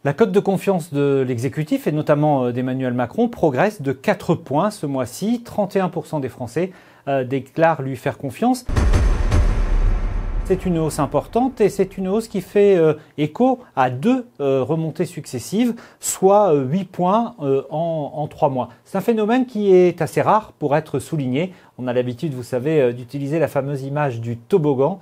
La cote de confiance de l'exécutif, et notamment d'Emmanuel Macron, progresse de 4 points ce mois-ci. 31% des Français déclarent lui faire confiance. C'est une hausse importante et c'est une hausse qui fait écho à 2 remontées successives, soit 8 points en 3 mois. C'est un phénomène qui est assez rare pour être souligné. On a l'habitude, vous savez, d'utiliser la fameuse image du toboggan.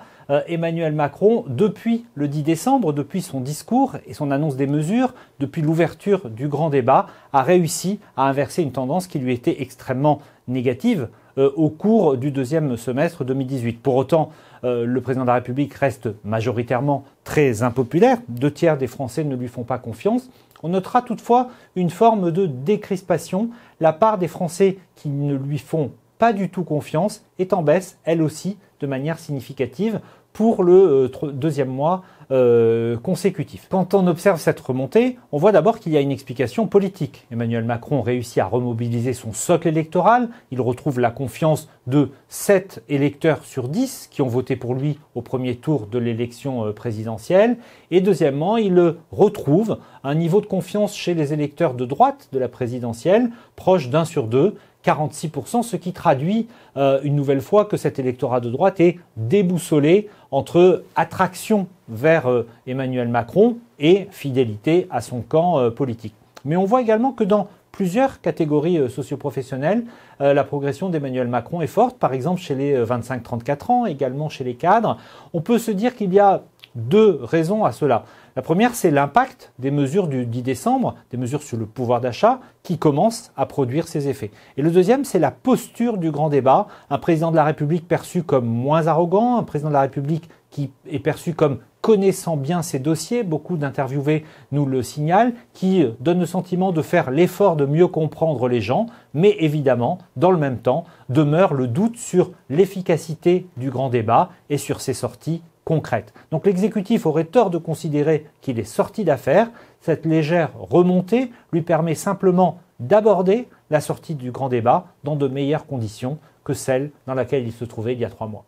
Emmanuel Macron, depuis le 10 décembre, depuis son discours et son annonce des mesures, depuis l'ouverture du grand débat, a réussi à inverser une tendance qui lui était extrêmement négative au cours du deuxième semestre 2018. Pour autant, le président de la République reste majoritairement très impopulaire. 2 tiers des Français ne lui font pas confiance. On notera toutefois une forme de décrispation. La part des Français qui ne lui font pas du tout confiance est en baisse, elle aussi, de manière significative pour le deuxième mois consécutif. Quand on observe cette remontée, on voit d'abord qu'il y a une explication politique. Emmanuel Macron réussit à remobiliser son socle électoral. Il retrouve la confiance de 7 électeurs sur 10 qui ont voté pour lui au premier tour de l'élection présidentielle. Et deuxièmement, il retrouve un niveau de confiance chez les électeurs de droite de la présidentielle proche d'1 sur 2. 46%, ce qui traduit une nouvelle fois que cet électorat de droite est déboussolé entre attraction vers Emmanuel Macron et fidélité à son camp politique. Mais on voit également que dans plusieurs catégories socioprofessionnelles, la progression d'Emmanuel Macron est forte, par exemple chez les 25-34 ans, également chez les cadres. On peut se dire qu'il y a 2 raisons à cela. La première, c'est l'impact des mesures du 10 décembre, des mesures sur le pouvoir d'achat qui commencent à produire ses effets. Et le deuxième, c'est la posture du grand débat. Un président de la République perçu comme moins arrogant, un président de la République qui est perçu comme connaissant bien ses dossiers, beaucoup d'interviewés nous le signalent, qui donne le sentiment de faire l'effort de mieux comprendre les gens, mais évidemment, dans le même temps, demeure le doute sur l'efficacité du grand débat et sur ses sorties concrètes. Donc l'exécutif aurait tort de considérer qu'il est sorti d'affaire. Cette légère remontée lui permet simplement d'aborder la sortie du grand débat dans de meilleures conditions que celles dans lesquelles il se trouvait il y a 3 mois.